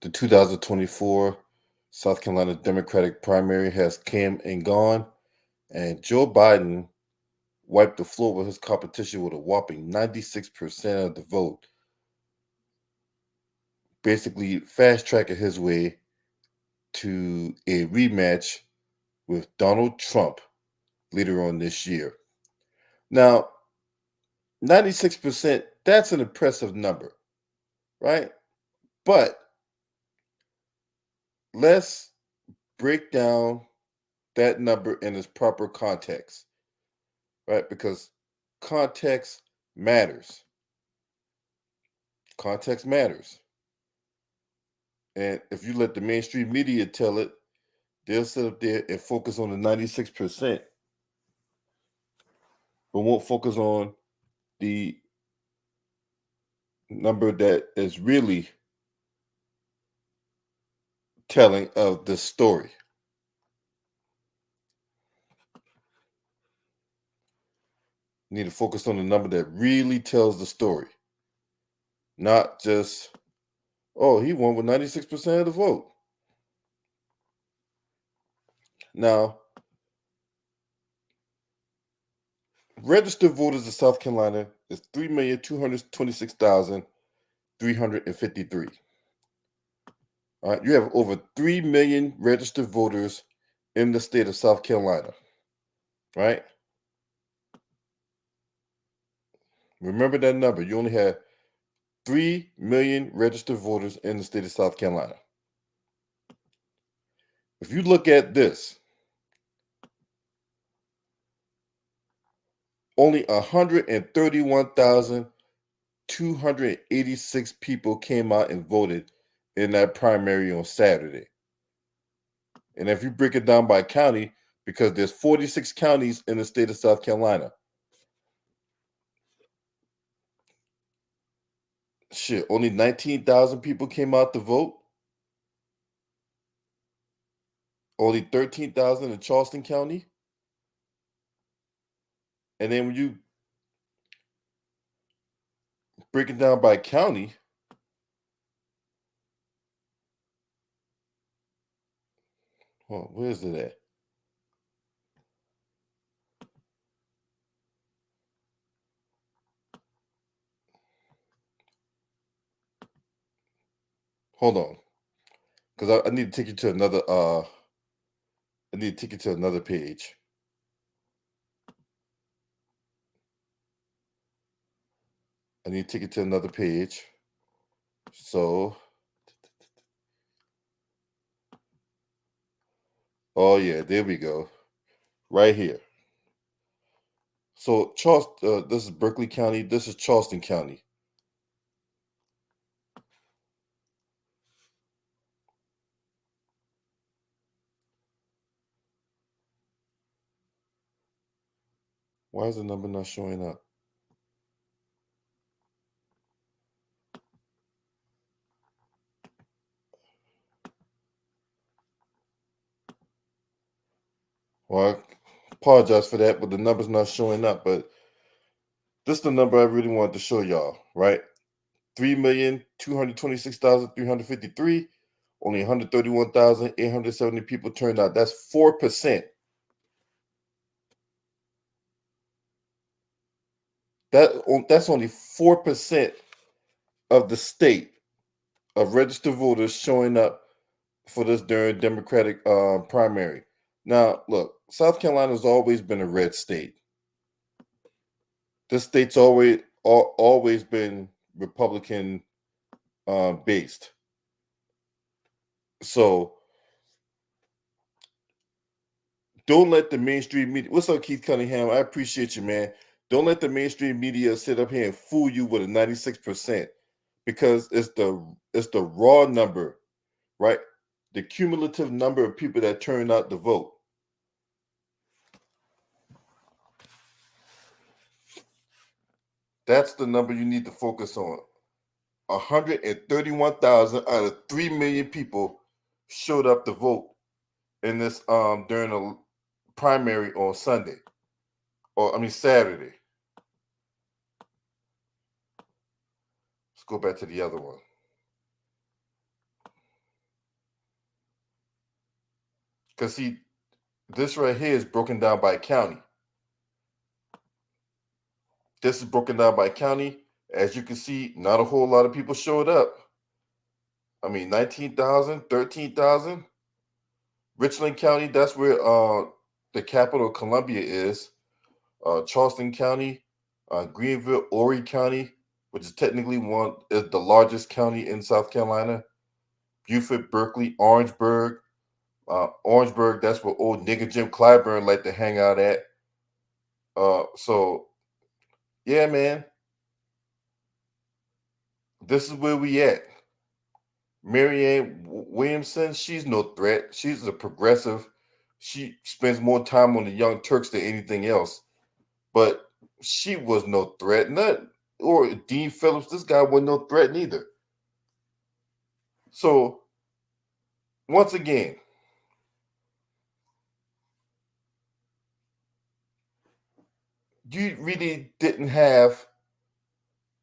The 2024 South Carolina Democratic primary has come and gone, and Joe Biden wiped the floor with his competition with a whopping 96% of the vote, basically fast tracking his way to a rematch with Donald Trump later on this year. Now, 96%, that's an impressive number, right? But let's break down that number in its proper context, right? Because context matters. Context matters. And if you let the mainstream media tell it, they'll sit up there and focus on the 96%, but won't focus on the number that is really telling of the story. You need to focus on the number that really tells the story, not just, oh, he won with 96% of the vote. Now, registered voters in South Carolina is 3,226,353. All right, you have over 3 million registered voters in the state of South Carolina, right? Remember that number. You only have 3 million registered voters in the state of South Carolina. If you look at this, only 131,286 people came out and voted in that primary on Saturday. And if you break it down by county, because there's 46 counties in the state of South Carolina, shit, only 19,000 people came out to vote. Only 13,000 in Charleston County. And then when you break it down by county, oh, where's it at? Hold on, because I need to take you to another. I need to take you to another page. I need to take you to another page. So, oh yeah, there we go, right here. So Charleston, this is Berkeley County. This is Charleston County. Why is the number not showing up? Well, I apologize for that, but the number's not showing up. But this is the number I really wanted to show y'all, right? 3,226,353. Only 131,870 people turned out. That's 4%. That's only 4% of the state of registered voters showing up for this during Democratic primary. Now, look, South Carolina's always been a red state. This state's always been Republican based. So don't let the mainstream media. What's up, Keith Cunningham? I appreciate you, man. Don't let the mainstream media sit up here and fool you with a 96%, because it's the raw number, right? The cumulative number of people that turned out to vote. That's the number you need to focus on. 131,000 out of 3 million people showed up to vote in this during the primary on Sunday, or I mean Saturday. Let's go back to the other one. Because see, this right here is broken down by county. This is broken down by county. As you can see, not a whole lot of people showed up. I mean, 19,000, 13,000. Richland County, that's where the capital of Columbia is. Charleston County, Greenville, Horry County, which is technically is the largest county in South Carolina. Beaufort, Berkeley, Orangeburg. Orangeburg, that's where old nigga Jim Clyburn liked to hang out at. So, yeah, man. This is where we at. Marianne Williamson, she's no threat. She's a progressive. She spends more time on the Young Turks than anything else. But she was no threat. Or Dean Phillips, this guy wasn't no threat neither. So, once again, you really didn't have,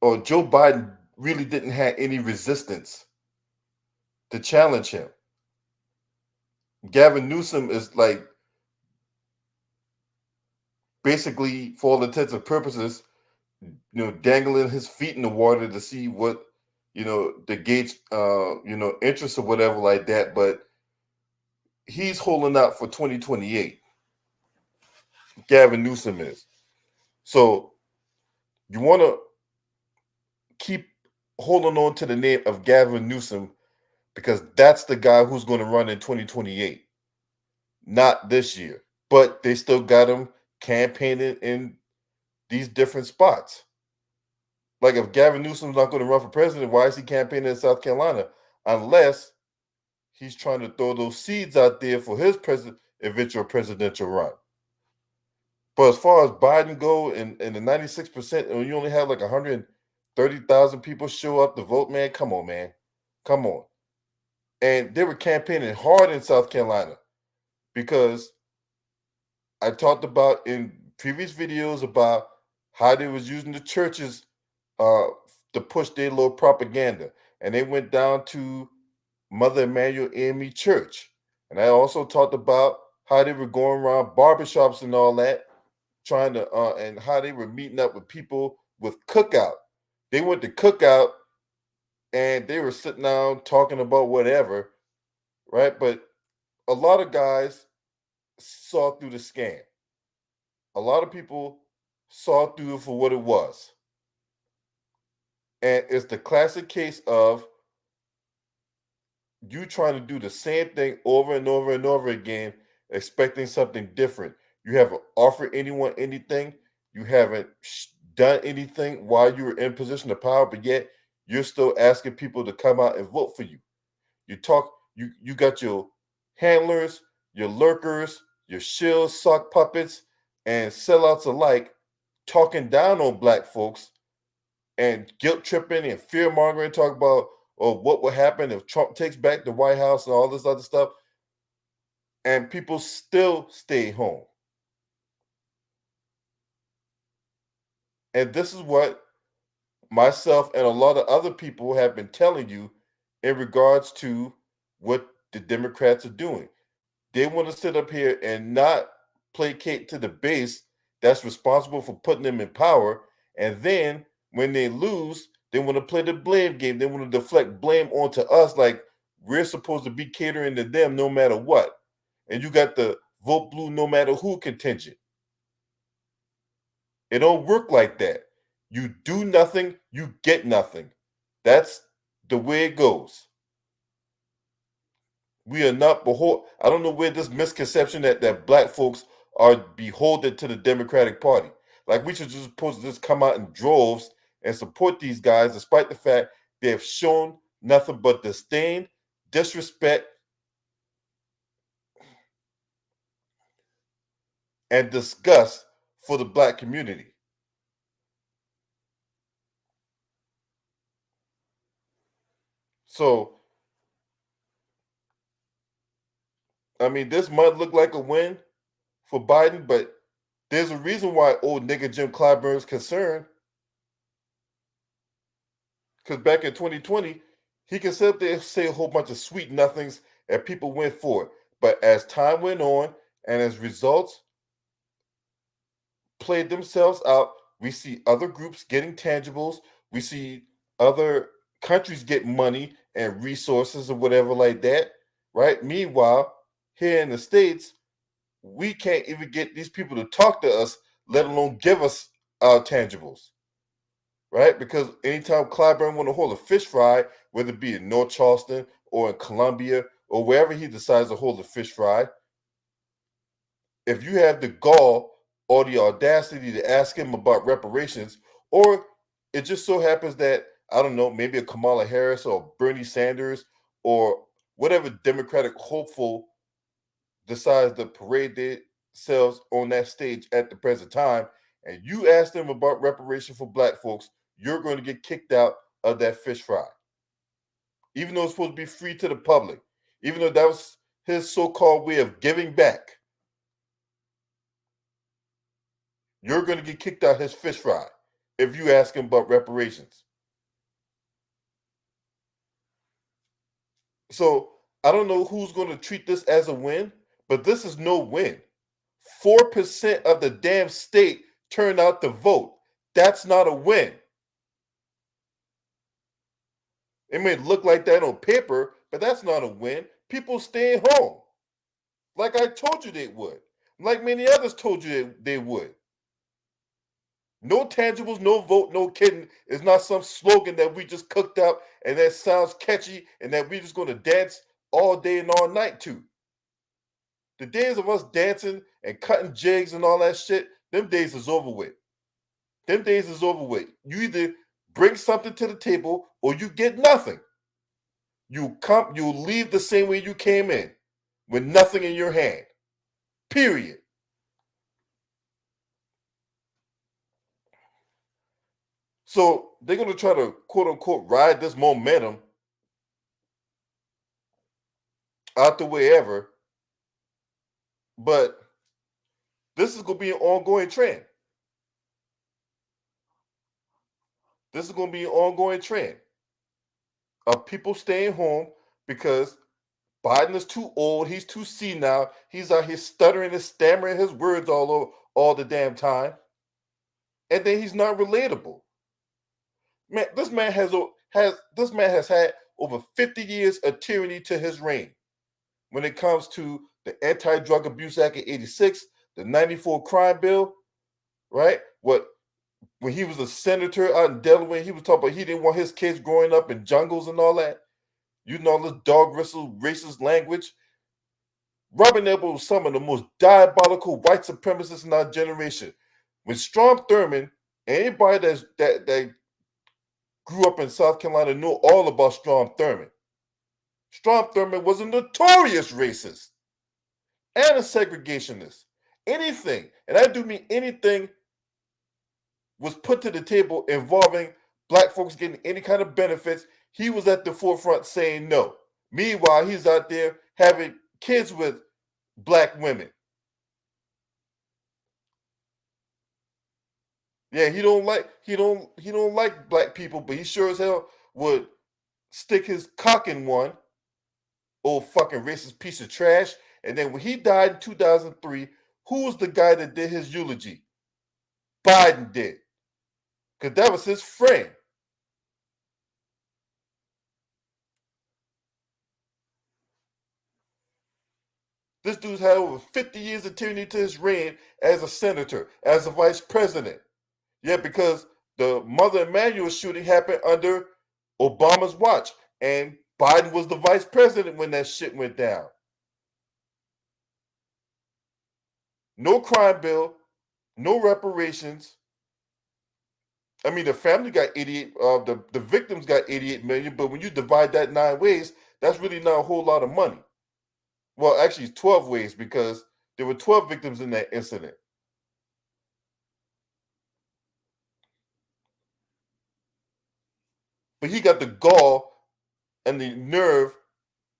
or Joe Biden really didn't have any resistance to challenge him. Gavin Newsom is like basically, for all intents and purposes, dangling his feet in the water to see what, the Gates, interests or whatever like that. But he's holding out for 2028. Gavin Newsom is. So you want to keep holding on to the name of Gavin Newsom because that's the guy who's going to run in 2028, not this year. But they still got him campaigning in these different spots. Like if Gavin Newsom's not going to run for president, why is he campaigning in South Carolina? Unless he's trying to throw those seeds out there for his eventual presidential run. But as far as Biden go and the 96%, and you only have like 130,000 people show up to vote, man, come on, man. Come on. And they were campaigning hard in South Carolina because I talked about in previous videos about how they was using the churches to push their little propaganda. And they went down to Mother Emanuel AME Church. And I also talked about how they were going around barbershops and all that, trying to, and how they were meeting up with people with cookout. They went to cookout and they were sitting down talking about whatever, right? But a lot of guys saw through the scam. A lot of people saw through it for what it was. And it's the classic case of you trying to do the same thing over and over and over again, expecting something different. You haven't offered anyone anything. You haven't done anything while you were in position of power, but yet you're still asking people to come out and vote for you. You got your handlers, your lurkers, your shill sock puppets, and sellouts alike talking down on black folks and guilt tripping and fear mongering, talk about what will happen if Trump takes back the White House and all this other stuff, and people still stay home. And this is what myself and a lot of other people have been telling you in regards to what the Democrats are doing. They want to sit up here and not placate to the base that's responsible for putting them in power. And then when they lose, they want to play the blame game. They want to deflect blame onto us like we're supposed to be catering to them no matter what. And you got the vote blue no matter who contingent. It don't work like that. You do nothing, you get nothing. That's the way it goes. We are not behold. I don't know where this misconception that black folks are beholden to the Democratic Party. Like we should just supposed to just come out in droves and support these guys, despite the fact they have shown nothing but disdain, disrespect, and disgust for the black community. So, I mean, this might look like a win for Biden, but there's a reason why old nigga Jim Clyburn is concerned. Because back in 2020, he can sit up there and say a whole bunch of sweet nothings and people went for it. But as time went on and as results played themselves out, we see other groups getting tangibles. We see other countries get money and resources or whatever like that, right? Meanwhile, here in the States, we can't even get these people to talk to us, let alone give us our tangibles, right? Because anytime Clyburn want to hold a fish fry, whether it be in North Charleston or in Columbia or wherever he decides to hold a fish fry, if you have the gall or the audacity to ask him about reparations, or it just so happens that, I don't know, maybe a Kamala Harris or Bernie Sanders or whatever Democratic hopeful decides to parade themselves on that stage at the present time, and you ask them about reparation for black folks, you're going to get kicked out of that fish fry. Even though it's supposed to be free to the public, even though that was his so-called way of giving back, you're going to get kicked out his fish fry if you ask him about reparations. So I don't know who's going to treat this as a win, but this is no win. 4% of the damn state turned out to vote. That's not a win. It may look like that on paper, but that's not a win. People staying home, like I told you they would, like many others told you they would. No tangibles, no vote, no kidding is not some slogan that we just cooked up and that sounds catchy and that we just going to dance all day and all night to. The days of us dancing and cutting jigs and all that shit, them days is over with. Them days is over with. You either bring something to the table or you get nothing. You leave the same way you came in, with nothing in your hand. Period. So they're going to try to, quote unquote, ride this momentum out the way ever. But this is going to be an ongoing trend. This is going to be an ongoing trend of people staying home because Biden is too old. He's too senile. He's out here stuttering and stammering his words all the damn time. And then he's not relatable. Man, this man has had over 50 years of tyranny to his reign when it comes to the Anti-Drug Abuse Act of 86, the 94 crime bill, right? When he was a senator out in Delaware, he was talking about he didn't want his kids growing up in jungles and all that. You know, this dog whistle racist language. Robert Nebel was some of the most diabolical white supremacists in our generation. When Strom Thurmond, anybody that grew up in South Carolina know all about Strom Thurmond. Strom Thurmond was a notorious racist and a segregationist. Anything, and I do mean anything, was put to the table involving black folks getting any kind of benefits, he was at the forefront saying no. Meanwhile, he's out there having kids with black women. Yeah, he don't like black people, but he sure as hell would stick his cock in one. Old fucking racist piece of trash. And then when he died in 2003, who was the guy that did his eulogy? Biden did. Because that was his friend. This dude's had over 50 years of tyranny to his reign as a senator, as a vice president. Yeah, because the Mother Emanuel shooting happened under Obama's watch. And Biden was the vice president when that shit went down. No crime bill, no reparations. I mean, the family got 88, the victims got 88 million, but when you divide that 9 ways, that's really not a whole lot of money. Well, actually, it's 12 ways because there were 12 victims in that incident. But he got the gall and the nerve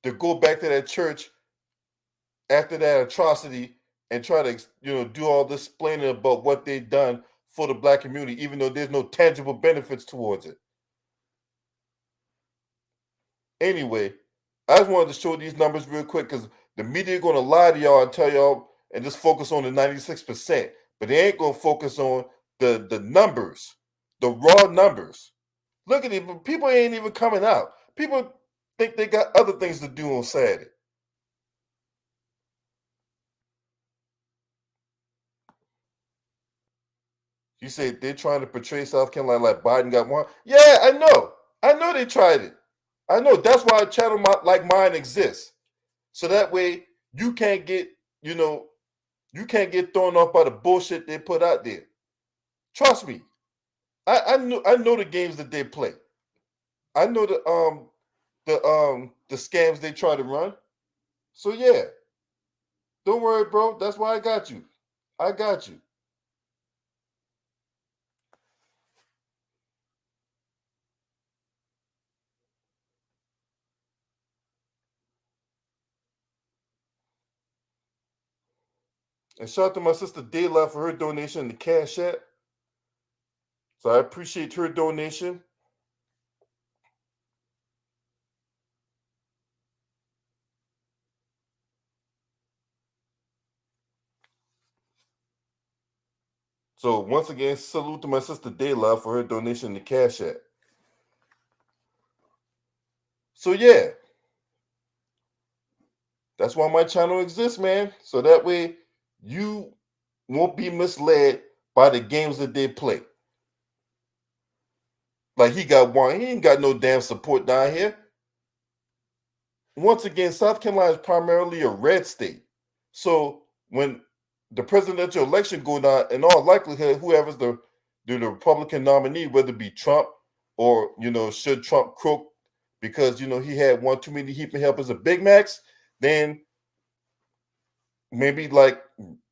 to go back to that church after that atrocity and try to, do all this explaining about what they've done for the black community, even though there's no tangible benefits towards it. Anyway, I just wanted to show these numbers real quick because The media going to lie to y'all and tell y'all and just focus on the 96%, but they ain't going to focus on the numbers, the raw numbers. Look at it, people ain't even coming out. People think they got other things to do on Saturday. You say they're trying to portray South Carolina like Biden got one. Yeah, I know. I know they tried it. I know. That's why a channel like mine exists. So that way you can't get, you can't get thrown off by the bullshit they put out there. Trust me. I know the games that they play. I know the scams they try to run. So yeah. Don't worry, bro. That's why I got you. I got you. And shout out to my sister Dayla for her donation in the Cash App. So I appreciate her donation. So once again, salute to my sister Dayla for her donation in the Cash App. So yeah, that's why my channel exists, man. So that way you won't be misled by the games that they play. Like he ain't got no damn support down here. Once again, South Carolina is primarily a red state. So when the presidential election go down, in all likelihood, whoever's the Republican nominee, whether it be Trump or should Trump croak because he had one too many heaping helpers of Big Macs, then maybe like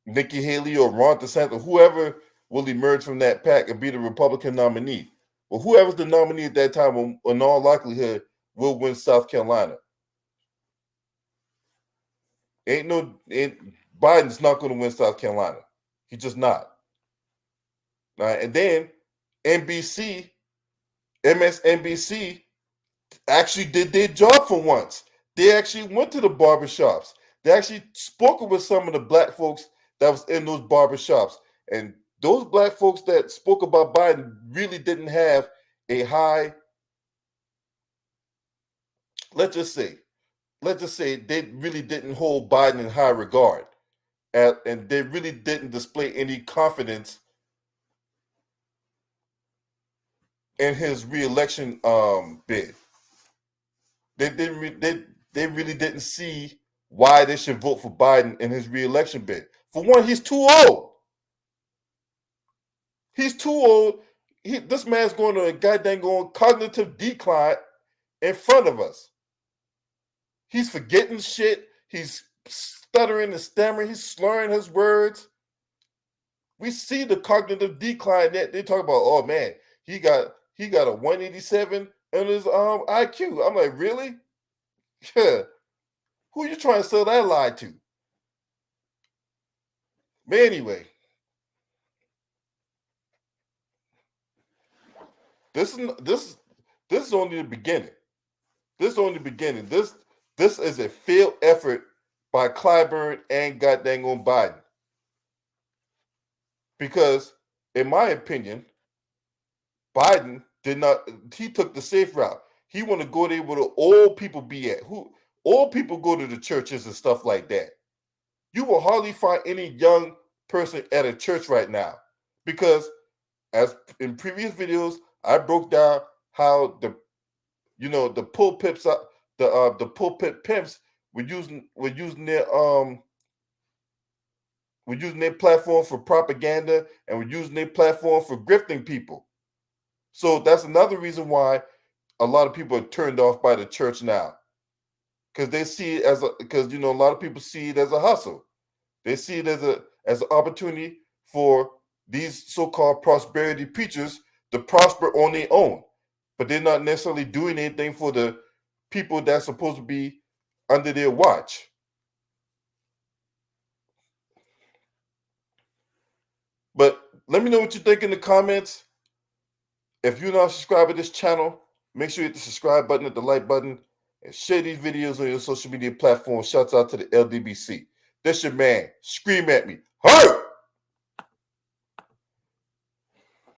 Nikki Haley or Ron DeSantis, whoever will emerge from that pack and be the Republican nominee. Well, whoever's the nominee at that time, in all likelihood, will win South Carolina. Biden's not going to win South Carolina. He's just not. All right, and then NBC, MSNBC actually did their job for once. They actually went to the barbershops. They actually spoke with some of the black folks that was in those barbershops. And those black folks that spoke about Biden really didn't have a high, let's just say they really didn't hold Biden in high regard. And they really didn't display any confidence in his reelection bid. They really didn't see why they should vote for Biden in his reelection bid. For one, he's too old. He's too old. This man's going to a goddamn cognitive decline in front of us. He's forgetting shit. He's stuttering and stammering. He's slurring his words. We see the cognitive decline that they talk about. Oh man, he got a 187 in his IQ. I'm like, really? Yeah. Who you trying to sell that lie to? But anyway, this is only the beginning. This is only the beginning. This is a failed effort by Clyburn and goddamn on Biden. Because, in my opinion, Biden did not. He took the safe route. He want to go there where the old people be at. Who old people go to the churches and stuff like that. You will hardly find any young person at a church right now, because as in previous videos, I broke down how the pulpits the pulpit pimps were using their platform for propaganda, and were using their platform for grifting people. So that's another reason why a lot of people are turned off by the church now, because they see it because a lot of people see it as a hustle. They see it as an opportunity for these so-called prosperity preachers to prosper on their own, but they're not necessarily doing anything for the people that's supposed to be under their watch. But let me know what you think in the comments. If you're not subscribed to this channel, make sure you hit the subscribe button, hit the like button. and share these videos on your social media platforms. Shouts out to the LDBC. That's your man. Scream at me. Hey!